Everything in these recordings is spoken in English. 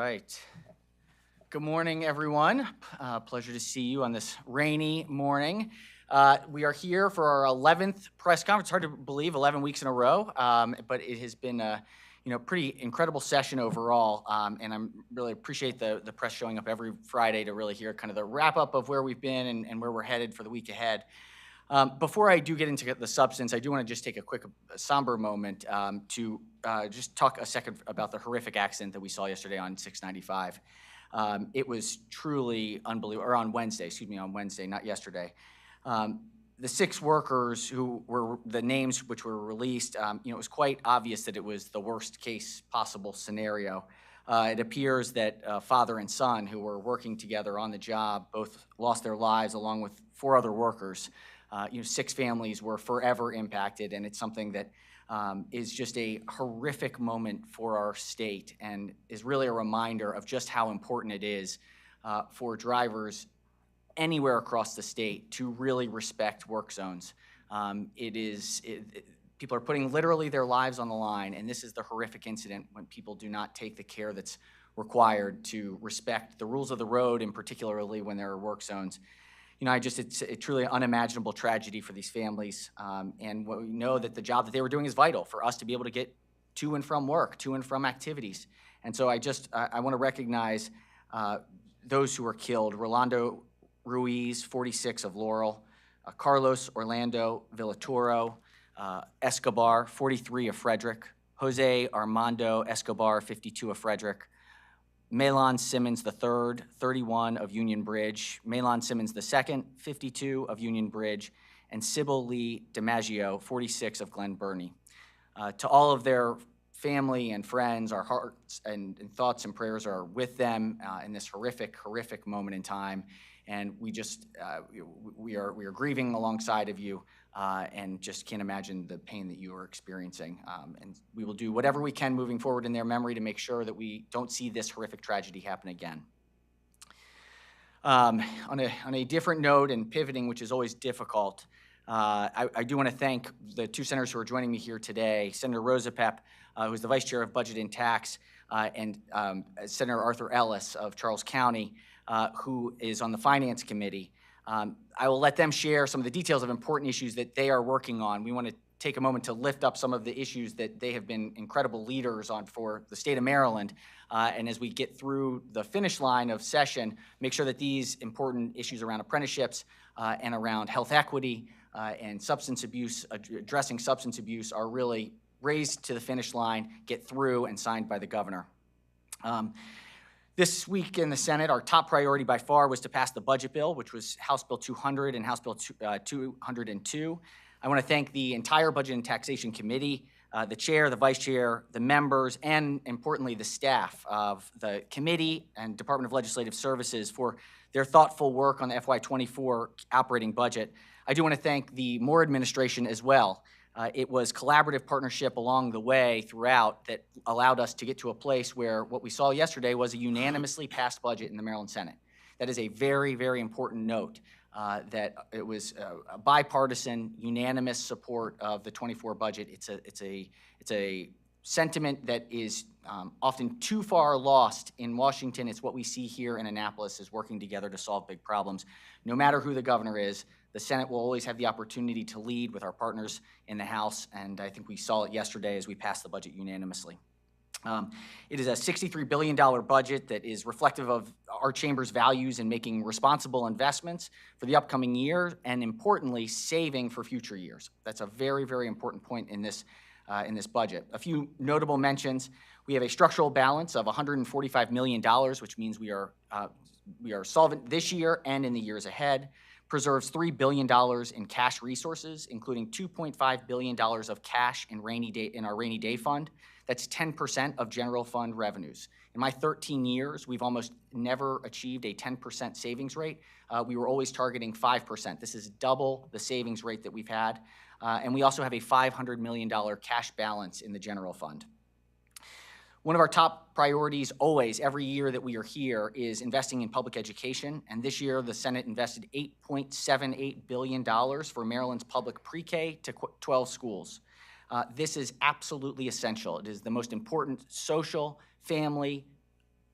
right. Good morning, everyone. Pleasure to see you on this rainy morning. We are here for our 11th press conference. Hard to believe, 11 weeks in a row, but it has been a pretty incredible session overall, and I really appreciate the press showing up every Friday to really hear kind of the wrap-up of where we've been and where we're headed for the week ahead. Before I do get into the substance, I do want to just take a quick somber moment to just talk a second about the horrific accident that we saw yesterday on 695. It was truly unbelievable, or on Wednesday, not yesterday. The 6 workers who were the names which were released, it was quite obvious that it was the worst case possible scenario. It appears that father and son who were working together on the job both lost their lives along with 4 other workers. 6 families were forever impacted, and it's something that is just a horrific moment for our state and is really a reminder of just how important it is for drivers anywhere across the state to really respect work zones. People are putting literally their lives on the line, and this is the horrific incident when people do not take the care that's required to respect the rules of the road, and particularly when there are work zones. It's a truly unimaginable tragedy for these families. And we know that the job that they were doing is vital for us to be able to get to and from work, to and from activities. And so I want to recognize those who were killed: Rolando Ruiz, 46, of Laurel; Carlos Orlando Villatoro Escobar, 43, of Frederick; Jose Armando Escobar, 52, of Frederick; Mahlon Simmons III, 31, of Union Bridge; Mahlon Simmons II, 52, of Union Bridge; and Sybil Lee DiMaggio, 46, of Glen Burnie. To all of their family and friends, our hearts and thoughts and prayers are with them in this horrific, horrific moment in time. And we are grieving alongside of you, and just can't imagine the pain that you are experiencing. And we will do whatever we can moving forward in their memory to make sure that we don't see this horrific tragedy happen again. On a different note and pivoting, which is always difficult, I do want to thank the 2 senators who are joining me here today: Senator Rosapep, who is the Vice Chair of Budget and Tax, and Senator Arthur Ellis of Charles County, who is on the Finance Committee. I will let them share some of the details of important issues that they are working on. We want to take a moment to lift up some of the issues that they have been incredible leaders on for the state of Maryland. And as we get through the finish line of session, make sure that these important issues around apprenticeships and around health equity and substance abuse, addressing substance abuse, are really raised to the finish line, get through, and signed by the governor. This week in the Senate, our top priority by far was to pass the budget bill, which was House Bill 200 and House Bill 202. I want to thank the entire Budget and Taxation Committee, the chair, the vice chair, the members, and importantly, the staff of the committee and Department of Legislative Services for their thoughtful work on the FY24 operating budget. I do want to thank the Moore administration as well. It was collaborative partnership along the way throughout that allowed us to get to a place where what we saw yesterday was a unanimously passed budget in the Maryland Senate. That is a very, very important note, that it was a bipartisan, unanimous support of the 24 budget. It's a sentiment that is often too far lost in Washington. It's what we see here in Annapolis, is working together to solve big problems. No matter who the governor is, the Senate will always have the opportunity to lead with our partners in the House, and I think we saw it yesterday as we passed the budget unanimously. It is a $63 billion budget that is reflective of our chamber's values in making responsible investments for the upcoming year, and importantly, saving for future years. That's a very, very important point in this budget. A few notable mentions: we have a structural balance of $145 million, which means we are solvent this year and in the years ahead. Preserves $3 billion in cash resources, including $2.5 billion of cash in our rainy day fund. That's 10% of general fund revenues. In my 13 years, we've almost never achieved a 10% savings rate. We were always targeting 5%. This is double the savings rate that we've had. And we also have a $500 million cash balance in the general fund. One of our top priorities always, every year that we are here, is investing in public education. And this year, the Senate invested $8.78 billion for Maryland's public pre-K to 12 schools. This is absolutely essential. It is the most important social, family,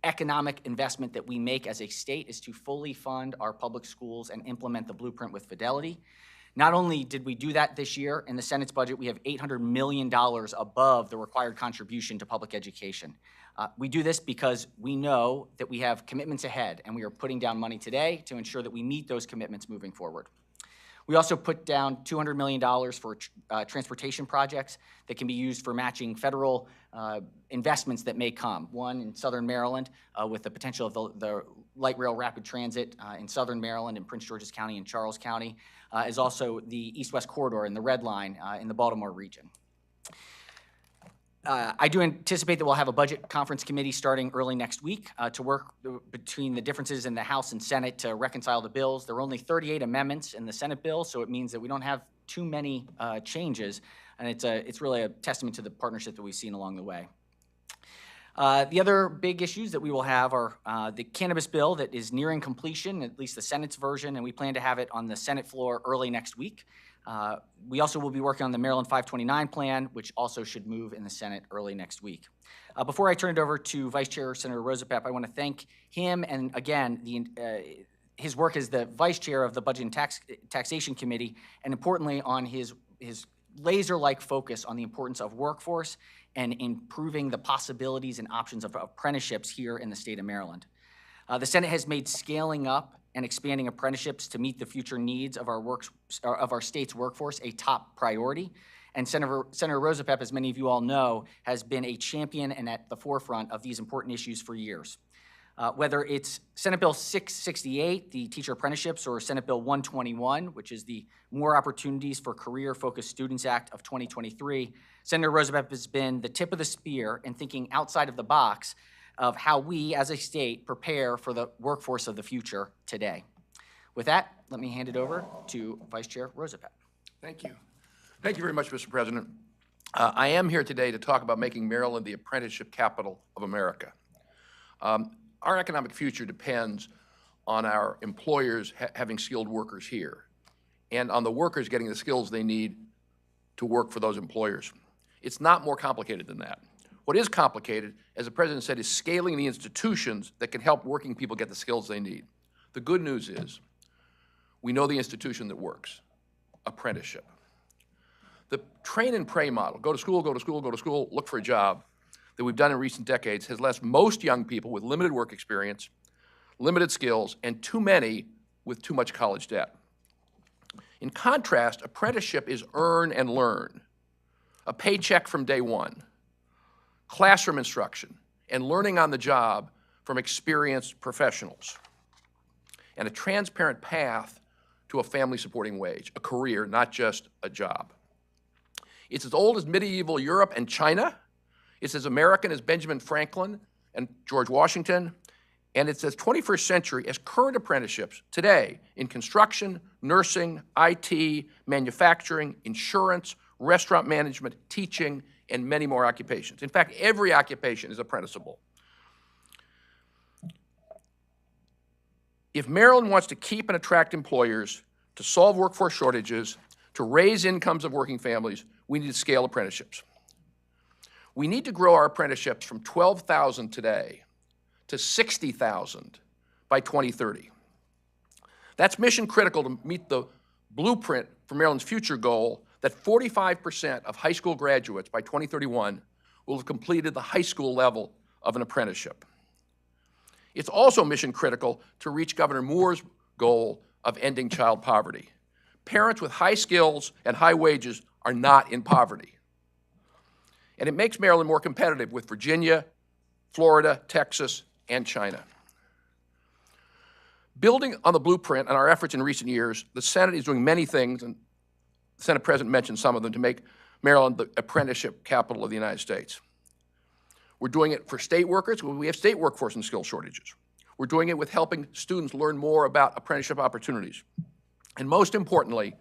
economic investment that we make as a state is to fully fund our public schools and implement the blueprint with fidelity. Not only did we do that this year, in the Senate's budget, we have $800 million above the required contribution to public education. We do this because we know that we have commitments ahead, and we are putting down money today to ensure that we meet those commitments moving forward. We also put down $200 million for transportation projects that can be used for matching federal investments that may come. One in Southern Maryland with the potential of the light rail rapid transit in Southern Maryland and Prince George's County and Charles County, is also the East-West Corridor and the Red Line in the Baltimore region. I do anticipate that we'll have a budget conference committee starting early next week to work between the differences in the House and Senate to reconcile the bills. There were only 38 amendments in the Senate bill, so it means that we don't have too many changes, and it's really a testament to the partnership that we've seen along the way. The other big issues that we will have are the cannabis bill that is nearing completion, at least the Senate's version, and we plan to have it on the Senate floor early next week. We also will be working on the Maryland 529 plan, which also should move in the Senate early next week. Before I turn it over to Vice Chair Senator Rosapep, I want to thank him and, again, his work as the Vice Chair of the Budget and Taxation Committee, and importantly on his laser-like focus on the importance of workforce and improving the possibilities and options of apprenticeships here in the state of Maryland. The Senate has made scaling up and expanding apprenticeships to meet the future needs of our state's workforce a top priority. And Senator Rosapep, as many of you all know, has been a champion and at the forefront of these important issues for years. Whether it's Senate Bill 668, the teacher apprenticeships, or Senate Bill 121, which is the More Opportunities for Career-Focused Students Act of 2023, Senator Rosapep has been the tip of the spear in thinking outside of the box of how we as a state prepare for the workforce of the future today. With that, let me hand it over to Vice Chair Rosapep. Thank you. Thank you very much, Mr. President. I am here today to talk about making Maryland the apprenticeship capital of America. Our economic future depends on our employers having skilled workers here and on the workers getting the skills they need to work for those employers. It's not more complicated than that. What is complicated, as the President said, is scaling the institutions that can help working people get the skills they need. The good news is we know the institution that works, apprenticeship. The train and pray model, go to school, go to school, go to school, look for a job, that we've done in recent decades has left most young people with limited work experience, limited skills, and too many with too much college debt. In contrast, apprenticeship is earn and learn, a paycheck from day one, classroom instruction, and learning on the job from experienced professionals, and a transparent path to a family-supporting wage, a career, not just a job. It's as old as medieval Europe and China. It's as American as Benjamin Franklin and George Washington, and it's as 21st century as current apprenticeships today in construction, nursing, IT, manufacturing, insurance, restaurant management, teaching, and many more occupations. In fact, every occupation is apprenticeable. If Maryland wants to keep and attract employers, to solve workforce shortages, to raise incomes of working families, we need to scale apprenticeships. We need to grow our apprenticeships from 12,000 today to 60,000 by 2030. That's mission critical to meet the blueprint for Maryland's future goal that 45% of high school graduates by 2031 will have completed the high school level of an apprenticeship. It's also mission critical to reach Governor Moore's goal of ending child poverty. Parents with high skills and high wages are not in poverty. And it makes Maryland more competitive with Virginia, Florida, Texas, and China. Building on the blueprint and our efforts in recent years, the Senate is doing many things, and the Senate President mentioned some of them, to make Maryland the apprenticeship capital of the United States. We're doing it for state workers. We have state workforce and skill shortages. We're doing it with helping students learn more about apprenticeship opportunities. And most importantly,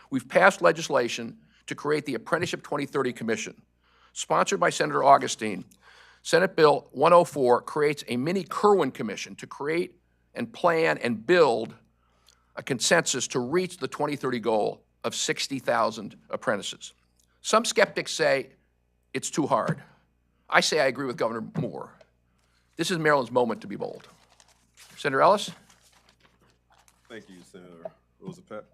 we've passed legislation to create the Apprenticeship 2030 Commission. Sponsored by Senator Augustine, Senate Bill 104 creates a mini Kirwan Commission to create and plan and build a consensus to reach the 2030 goal of 60,000 apprentices. Some skeptics say it's too hard. I say I agree with Governor Moore. This is Maryland's moment to be bold. Senator Ellis? Thank you, Senator Roosevelt.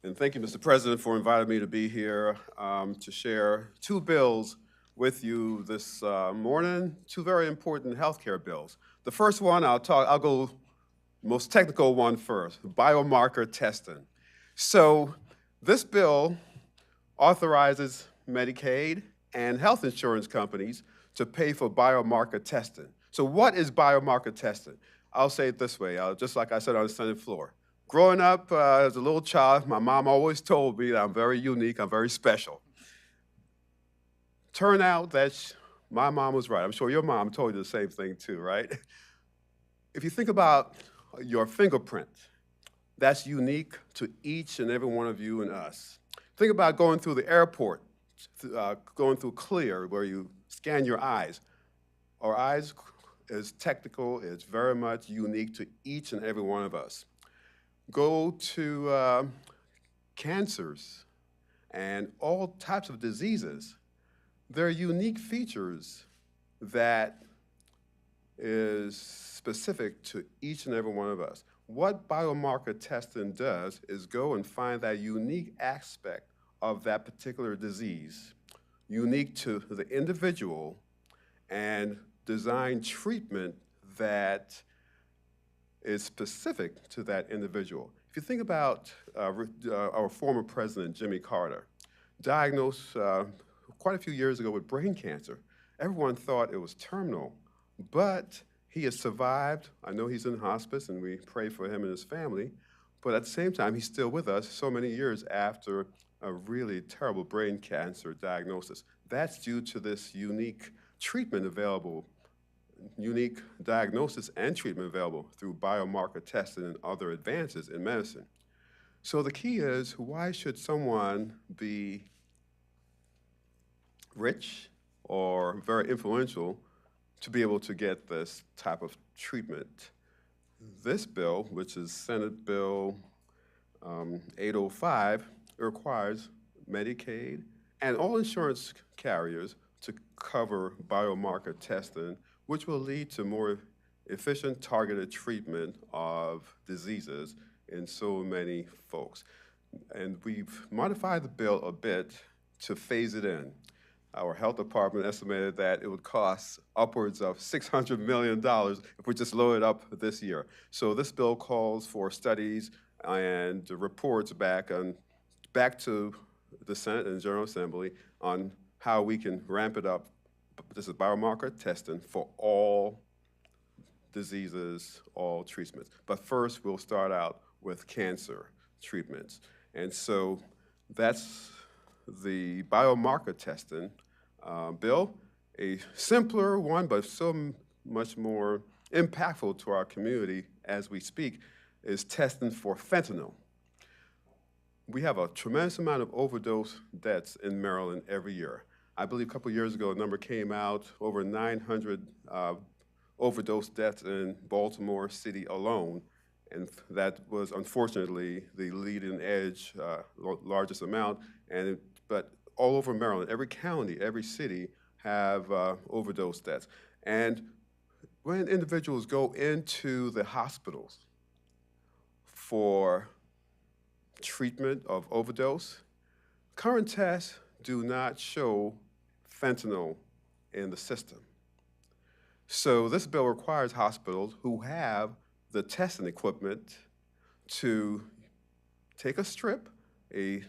And thank you, Mr. President, for inviting me to be here to share two bills with you this morning, two very important healthcare bills. The first one, I'll go most technical one first, biomarker testing. So this bill authorizes Medicaid and health insurance companies to pay for biomarker testing. So what is biomarker testing? I'll say it this way, just like I said on the Senate floor. Growing up as a little child, my mom always told me that I'm very unique, I'm very special. Turned out that my mom was right. I'm sure your mom told you the same thing too, right? If you think about your fingerprint, that's unique to each and every one of you and us. Think about going through the airport, going through CLEAR, where you scan your eyes. Our eyes is technical, it's very much unique to each and every one of us. Go to cancers and all types of diseases. There are unique features that is specific to each and every one of us. What biomarker testing does is go and find that unique aspect of that particular disease, unique to the individual, and design treatment that is specific to that individual. If you think about our former president, Jimmy Carter, diagnosed quite a few years ago with brain cancer. Everyone thought it was terminal, but he has survived. I know he's in hospice, and we pray for him and his family, but at the same time, he's still with us so many years after a really terrible brain cancer diagnosis. That's due to this unique treatment available, unique diagnosis and treatment available through biomarker testing and other advances in medicine. So the key is, why should someone be rich or very influential to be able to get this type of treatment? This bill, which is Senate Bill 805, requires Medicaid and all insurance carriers to cover biomarker testing, which will lead to more efficient, targeted treatment of diseases in so many folks. And we've modified the bill a bit to phase it in. Our health department estimated that it would cost upwards of $600 million if we just load it up this year. So this bill calls for studies and reports back to the Senate and General Assembly on how we can ramp it up. This is biomarker testing for all diseases, all treatments. But first, we'll start out with cancer treatments. And so that's the biomarker testing bill, a simpler one, but so much more impactful to our community as we speak, is testing for fentanyl. We have a tremendous amount of overdose deaths in Maryland every year. I believe a couple years ago, a number came out, over 900 overdose deaths in Baltimore City alone, and that was unfortunately the leading edge, largest amount. But all over Maryland, every county, every city have overdose deaths. And when individuals go into the hospitals for treatment of overdose, current tests do not show fentanyl in the system. So this bill requires hospitals who have the testing equipment to take a strip, a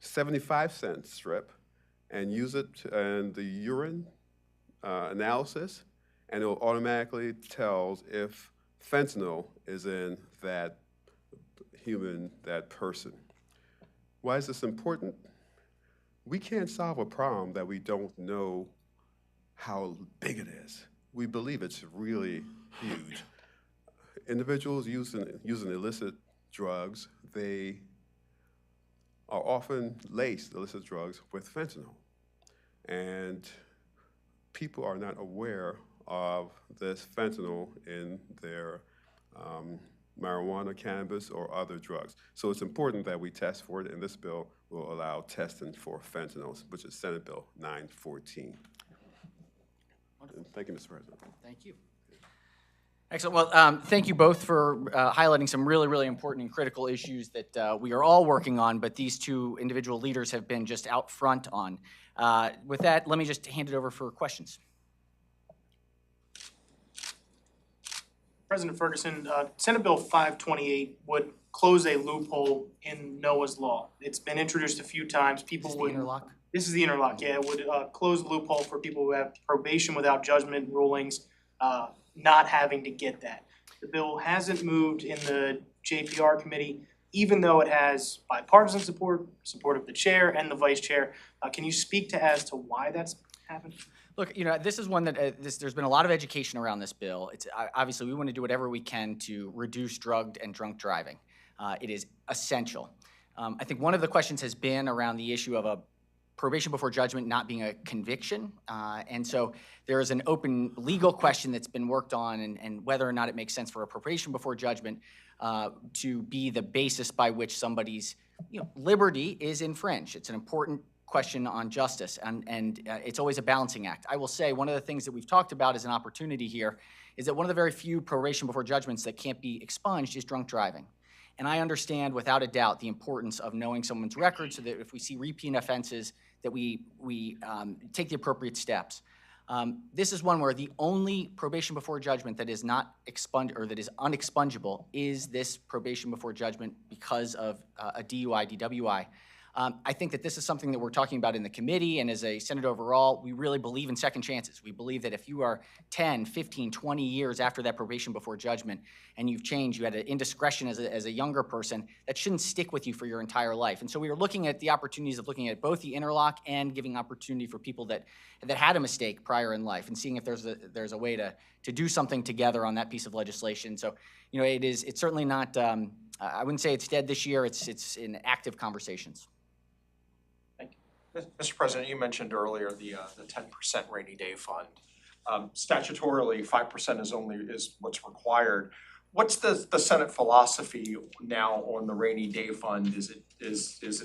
75-cent strip, and use it in the urine analysis, and it will automatically tells if fentanyl is in that human, that person. Why is this important? We can't solve a problem that we don't know how big it is. We believe it's really huge. Individuals using illicit drugs, they are often laced, illicit drugs, with fentanyl. And people are not aware of this fentanyl in their marijuana, cannabis, or other drugs. So it's important that we test for it, and this bill will allow testing for fentanyl, which is Senate Bill 914. Wonderful. Thank you, Mr. President. Thank you. Excellent. Well, thank you both for highlighting some really, really important and critical issues that we are all working on, but these two individual leaders have been just out front on. With that, let me just hand it over for questions. President Ferguson, Senate Bill 528 would close a loophole in Noah's Law. It's been introduced a few times. People Is this the would. interlock? This is the interlock, yeah. It would close the loophole for people who have probation without judgment rulings, not having to get that. The bill hasn't moved in the JPR committee, even though it has bipartisan support of the chair and the vice chair. Can you speak as to why that's happened? Look, this is one that there's been a lot of education around this bill. It's obviously we want to do whatever we can to reduce drugged and drunk driving. It is essential. I think one of the questions has been around the issue of a probation before judgment not being a conviction. And so there is an open legal question that's been worked on and whether or not it makes sense for a probation before judgment to be the basis by which somebody's liberty is infringed. It's an important question on justice, and it's always a balancing act. I will say one of the things that we've talked about as an opportunity here is that one of the very few probation before judgments that can't be expunged is drunk driving. And I understand without a doubt the importance of knowing someone's record so that if we see repeat offenses that we take the appropriate steps. This is one where the only probation before judgment that is not expunged or that is unexpungible is this probation before judgment because of a DUI, DWI. I think that this is something that we're talking about in the committee, and as a Senate overall, we really believe in second chances. We believe that if you are 10, 15, 20 years after that probation before judgment and you've changed, you had an indiscretion as a younger person, that shouldn't stick with you for your entire life. And so we are looking at the opportunities of looking at both the interlock and giving opportunity for people that had a mistake prior in life and seeing if there's a way to do something together on that piece of legislation. So, it's certainly not, I wouldn't say it's dead this year, it's in active conversations. Mr. President, you mentioned earlier the 10% rainy day fund. Statutorily, 5% is what's required. What's the Senate philosophy now on the rainy day fund? Is it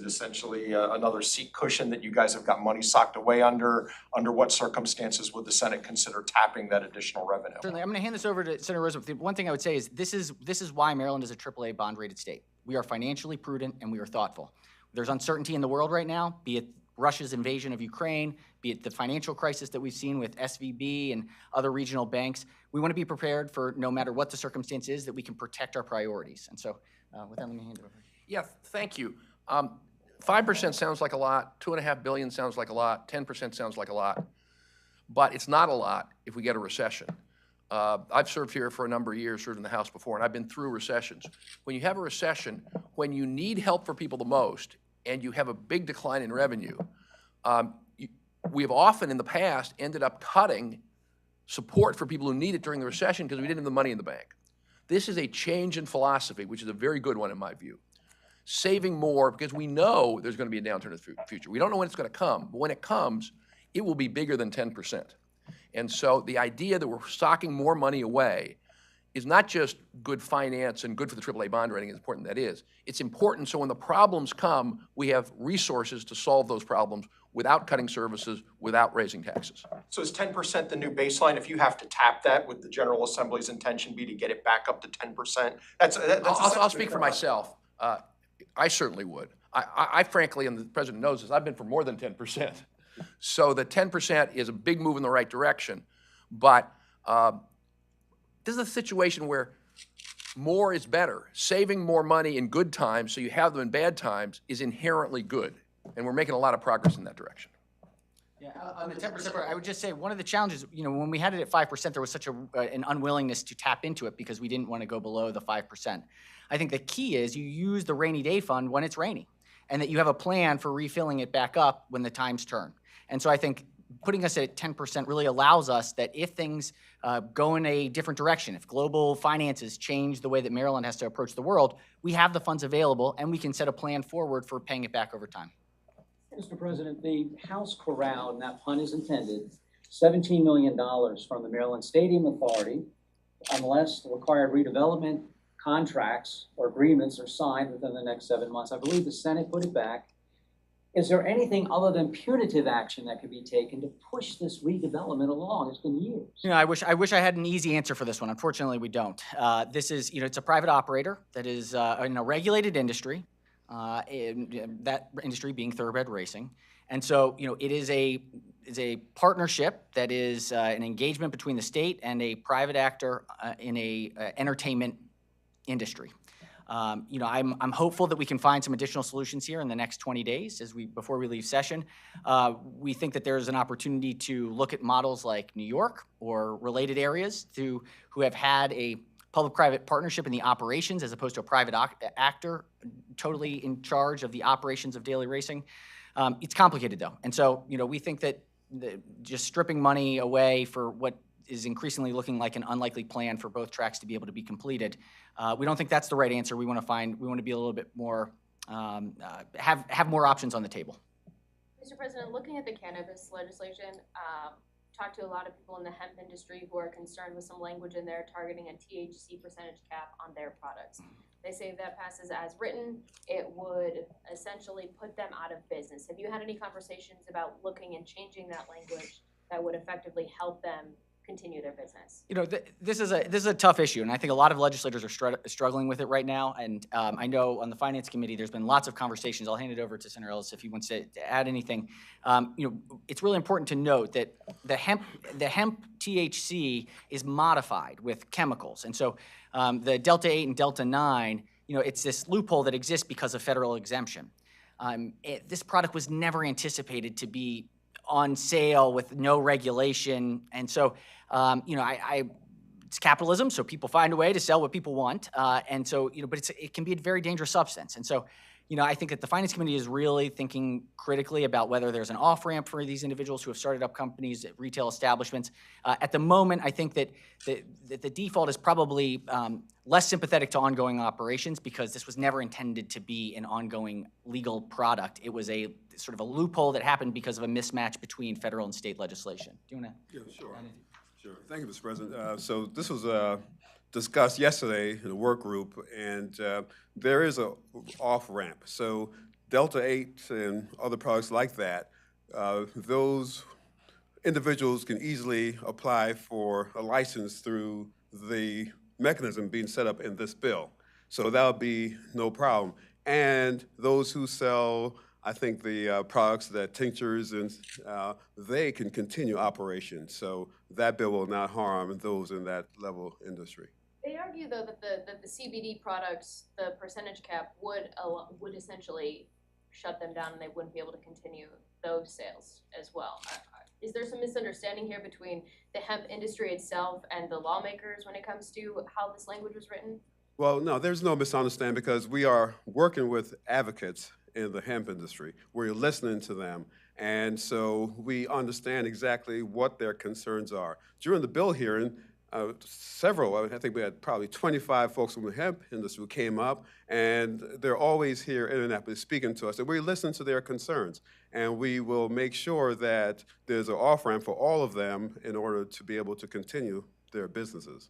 essentially another seat cushion that you guys have got money socked away under? Under what circumstances would the Senate consider tapping that additional revenue? Certainly, I'm going to hand this over to Senator Roosevelt. The one thing I would say is this is why Maryland is a AAA bond-rated state. We are financially prudent and we are thoughtful. There's uncertainty in the world right now, be it Russia's invasion of Ukraine, be it the financial crisis that we've seen with SVB and other regional banks. We want to be prepared for no matter what the circumstance is that we can protect our priorities. And so with that, let me hand it over. Yeah, thank you. 5% sounds like a lot, $2.5 billion sounds like a lot, 10% sounds like a lot, but it's not a lot if we get a recession. I've served here for a number of years, served in the House before, and I've been through recessions. When you have a recession, when you need help for people the most, and you have a big decline in revenue, we have often in the past ended up cutting support for people who need it during the recession because we didn't have the money in the bank. This is a change in philosophy, which is a very good one in my view. Saving more because we know there's going to be a downturn in the future. We don't know when it's going to come, but when it comes, it will be bigger than 10%. And so the idea that we're stocking more money away is not just good finance and good for the AAA bond rating, as important that is. It's important so when the problems come, we have resources to solve those problems without cutting services, without raising taxes. So is 10% the new baseline? If you have to tap that, would the General Assembly's intention be to get it back up to 10%? I'll speak for myself. I certainly would. I frankly, and the President knows this, I've been for more than 10%. So the 10% is a big move in the right direction, but this is a situation where more is better. Saving more money in good times so you have them in bad times is inherently good, and we're making a lot of progress in that direction. Yeah, on the 10%, I would just say one of the challenges, when we had it at 5%, there was such an unwillingness to tap into it because we didn't want to go below the 5%. I think the key is you use the rainy day fund when it's raining, and that you have a plan for refilling it back up when the times turn. And so I think putting us at 10% really allows us that if things go in a different direction, if global finances change the way that Maryland has to approach the world, we have the funds available and we can set a plan forward for paying it back over time. Mr. President, the House corralled, and that pun is intended, $17 million from the Maryland Stadium Authority unless the required redevelopment contracts or agreements are signed within the next 7 months. I believe the Senate put it back. Is there anything other than punitive action that could be taken to push this redevelopment along? It's been years. You know, I wish I had an easy answer for this one. Unfortunately, we don't. This is, you know, it's a private operator that is in a regulated industry, that industry being thoroughbred racing. And so, you know, it is a partnership that is an engagement between the state and a private actor in a entertainment industry. You know, I'm hopeful that we can find some additional solutions here in the next 20 days before we leave session. We think that there's an opportunity to look at models like New York or related areas who have had a public-private partnership in the operations as opposed to a private actor totally in charge of the operations of daily racing. It's complicated though. And so, you know, we think that just stripping money away for what is increasingly looking like an unlikely plan for both tracks to be able to be completed. We don't think that's the right answer. We want to be a little bit more, have more options on the table. Mr. President, looking at the cannabis legislation, talked to a lot of people in the hemp industry who are concerned with some language in there targeting a THC percentage cap on their products. They say if that passes as written, it would essentially put them out of business. Have you had any conversations about looking and changing that language that would effectively help them continue their business? You know, this is a tough issue, and I think a lot of legislators are struggling with it right now. And I know on the Finance Committee, there's been lots of conversations. I'll hand it over to Senator Ellis if he wants to add anything. You know, it's really important to note that the hemp THC is modified with chemicals, and so the Delta 8 and Delta 9, you know, it's this loophole that exists because of federal exemption. This product was never anticipated to be on sale with no regulation, and so you know, it's capitalism, so people find a way to sell what people want, and so, you know, but it can be a very dangerous substance, and so, you know, I think that the Finance Committee is really thinking critically about whether there's an off-ramp for these individuals who have started up companies at retail establishments. At the moment, I think that the default is probably less sympathetic to ongoing operations because this was never intended to be an ongoing legal product. It was a sort of a loophole that happened because of a mismatch between federal and state legislation. Do you want to? Yeah, sure. Sure. Thank you, Mr. President. So this was discussed yesterday in the work group, and there is a off-ramp. So Delta 8 and other products like that, those individuals can easily apply for a license through the mechanism being set up in this bill. So that would be no problem. And those who sell, I think, the products, that tinctures, and they can continue operations. So that bill will not harm those in that level industry. They argue, though, that the CBD products, the percentage cap would essentially shut them down and they wouldn't be able to continue those sales as well. Is there some misunderstanding here between the hemp industry itself and the lawmakers when it comes to how this language was written? Well, no, there's no misunderstanding because we are working with advocates in the hemp industry. We're listening to them, and so we understand exactly what their concerns are. During the bill hearing, I think we had probably 25 folks from the hemp industry who came up, and they're always here in Indianapolis speaking to us, and we listen to their concerns, and we will make sure that there's an off-ramp for all of them in order to be able to continue their businesses.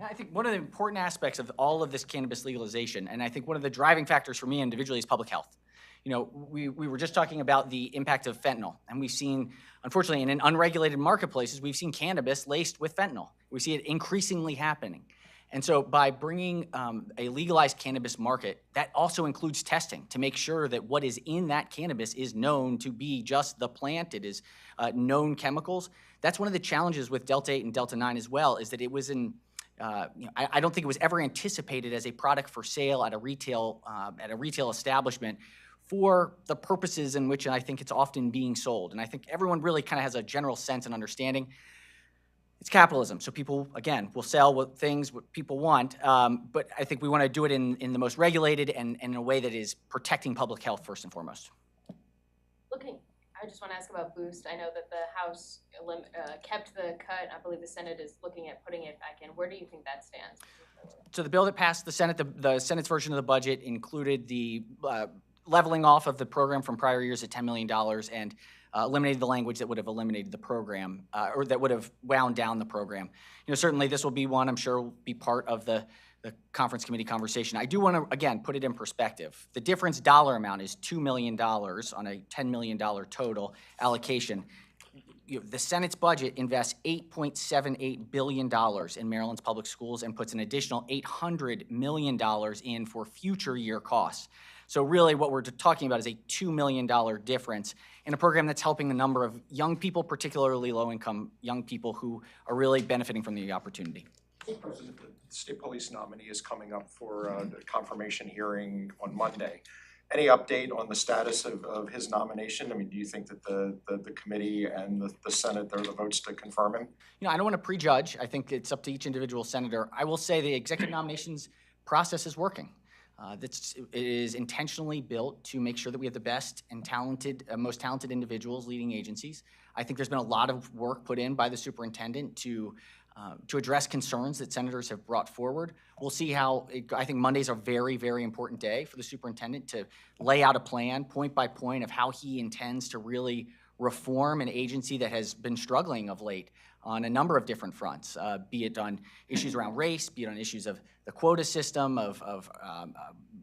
I think one of the important aspects of all of this cannabis legalization, and I think one of the driving factors for me individually is public health. You know, we were just talking about the impact of fentanyl, and we've seen, unfortunately, in unregulated marketplaces, we've seen cannabis laced with fentanyl. We see it increasingly happening. And so by bringing a legalized cannabis market, that also includes testing to make sure that what is in that cannabis is known to be just the plant, it is known chemicals. That's one of the challenges with Delta 8 and Delta 9 as well, is that it was in, you know, I don't think it was ever anticipated as a product for sale at a retail establishment for the purposes in which I think it's often being sold. And I think everyone really kind of has a general sense and understanding. It's capitalism, so people, again, will sell what people want, but I think we want to do it in the most regulated and in a way that is protecting public health first and foremost. I just want to ask about Boost. I know that the House kept the cut. I believe the Senate is looking at putting it back in. Where do you think that stands? So the bill that passed the Senate, the Senate's version of the budget included the leveling off of the program from prior years at $10 million and eliminated the language that would have eliminated the program or that would have wound down the program. You know, certainly this will be one I'm sure will be part of the the conference committee conversation. I do want to, again, put it in perspective. The difference dollar amount is $2 million on a $10 million total allocation. The Senate's budget invests $8.78 billion in Maryland's public schools and puts an additional $800 million in for future year costs. So really what we're talking about is a $2 million difference in a program that's helping a number of young people, particularly low-income young people who are really benefiting from the opportunity. President, the state police nominee is coming up for the confirmation hearing on Monday. Any update on the status of his nomination? I mean, do you think that the committee and the Senate, there are the votes to confirm him? You know, I don't want to prejudge. I think it's up to each individual senator. I will say the executive nominations process is working. It is intentionally built to make sure that we have the best and talented, most talented individuals leading agencies. I think there's been a lot of work put in by the superintendent to address concerns that senators have brought forward. We'll see how, I think Monday's a very, very important day for the superintendent to lay out a plan, point by point, of how he intends to really reform an agency that has been struggling of late on a number of different fronts, be it on issues around race, be it on issues of the quota system, of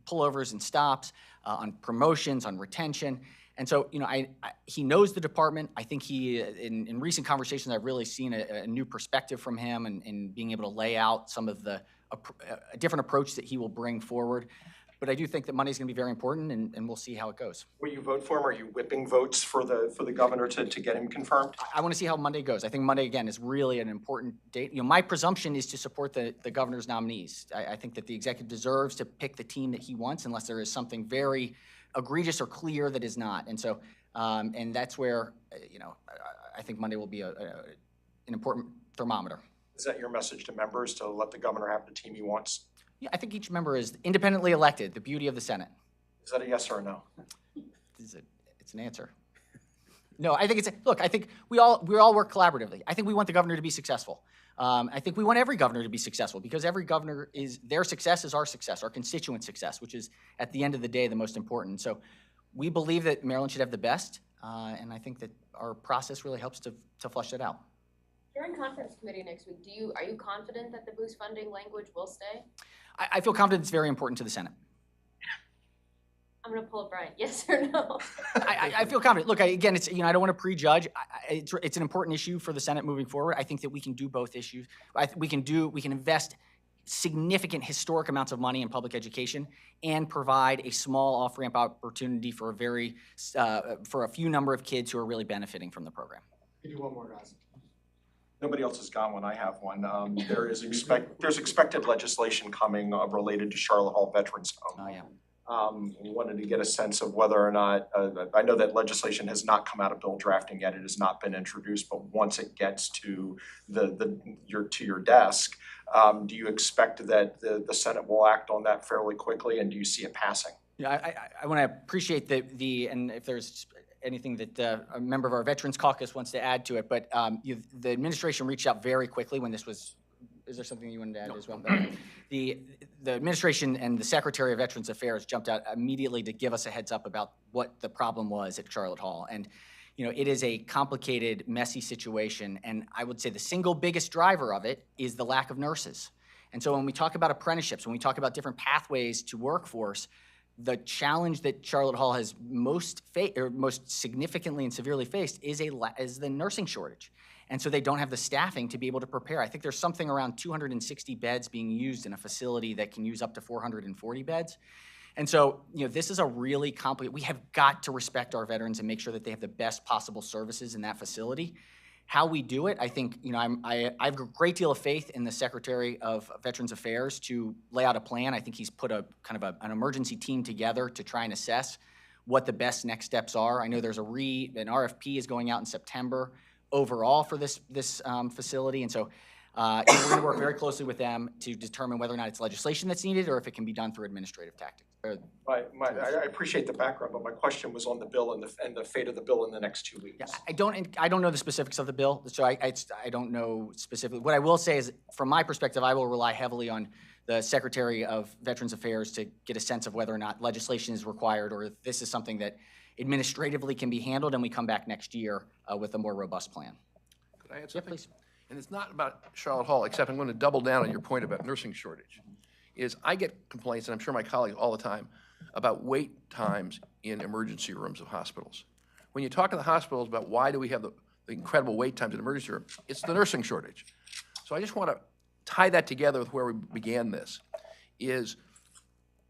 pullovers and stops, on promotions, on retention. And so, you know, he knows the department. I think he, in recent conversations, I've really seen a new perspective from him and being able to lay out some of a different approach that he will bring forward. But I do think that Monday's going to be very important, and we'll see how it goes. Will you vote for him? Are you whipping votes for the governor to get him confirmed? I want to see how Monday goes. I think Monday, again, is really an important date. You know, my presumption is to support the governor's nominees. I think that the executive deserves to pick the team that he wants unless there is something very egregious or clear that is not. And so, and that's where, you know, I think Monday will be an important thermometer. Is that your message to members, to let the governor have the team he wants? Yeah, I think each member is independently elected, the beauty of the Senate. Is that a yes or a no? It's an answer. No, I think look, I think we all work collaboratively. I think we want the governor to be successful. I think we want every governor to be successful because every governor their success is our success, our constituent success, which is at the end of the day the most important. So we believe that Maryland should have the best, and I think that our process really helps to flush that out. During conference committee next week, are you confident that the boost funding language will stay? I feel confident it's very important to the Senate. I'm gonna pull up Brian, yes or no? I feel confident. Look, again, it's, you know, I don't want to prejudge. It's an important issue for the Senate moving forward. I think that we can do both issues. We can invest significant historic amounts of money in public education and provide a small off-ramp opportunity for a few number of kids who are really benefiting from the program. Give you one more, guys. Nobody else has got one. I have one. There's expected legislation coming related to Charlotte Hall Veterans Home. Oh, yeah. We wanted to get a sense of whether or not, I know that legislation has not come out of bill drafting yet, it has not been introduced, but once it gets to your desk, do you expect that the Senate will act on that fairly quickly, and do you see it passing? Yeah, I want to appreciate and if there's anything that a member of our Veterans Caucus wants to add to it, but the administration reached out very quickly when this was. Is there something you wanted to add as well? The administration and the Secretary of Veterans Affairs jumped out immediately to give us a heads up about what the problem was at Charlotte Hall. And, you know, it is a complicated, messy situation. And I would say the single biggest driver of it is the lack of nurses. And so when we talk about apprenticeships, when we talk about different pathways to workforce, the challenge that Charlotte Hall has most significantly and severely faced is the nursing shortage. And so they don't have the staffing to be able to prepare. I think there's something around 260 beds being used in a facility that can use up to 440 beds. And so, you know, this is a really complicated, we have got to respect our veterans and make sure that they have the best possible services in that facility. How we do it, I think, you know, I have a great deal of faith in the Secretary of Veterans Affairs to lay out a plan. I think he's put an emergency team together to try and assess what the best next steps are. I know there's an RFP is going out in September overall for this facility, and so we're going to work very closely with them to determine whether or not it's legislation that's needed or if it can be done through administrative tactics. I appreciate the background, but my question was on the bill and the fate of the bill in the next 2 weeks. Yeah, I don't know the specifics of the bill, so I don't know specifically. What I will say is, from my perspective, I will rely heavily on the Secretary of Veterans Affairs to get a sense of whether or not legislation is required or if this is something that administratively can be handled, and we come back next year with a more robust plan. Could I add Yeah, something? please. And it's not about Charlotte Hall, except I'm going to double down on your point about nursing shortage. is I get complaints, and I'm sure my colleagues all the time, about wait times in emergency rooms of hospitals. When you talk to the hospitals about why do we have the incredible wait times in emergency room, it's the nursing shortage. So I just want to tie that together with where we began this, is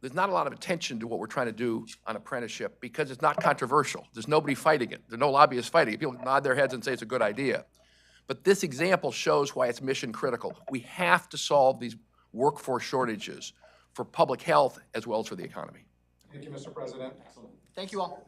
there's not a lot of attention to what we're trying to do on apprenticeship because it's not controversial. There's nobody fighting it. There's no lobbyists fighting it. People nod their heads and say it's a good idea. But this example shows why it's mission critical. We have to solve these workforce shortages for public health as well as for the economy. Thank you, Mr. President. Thank you all.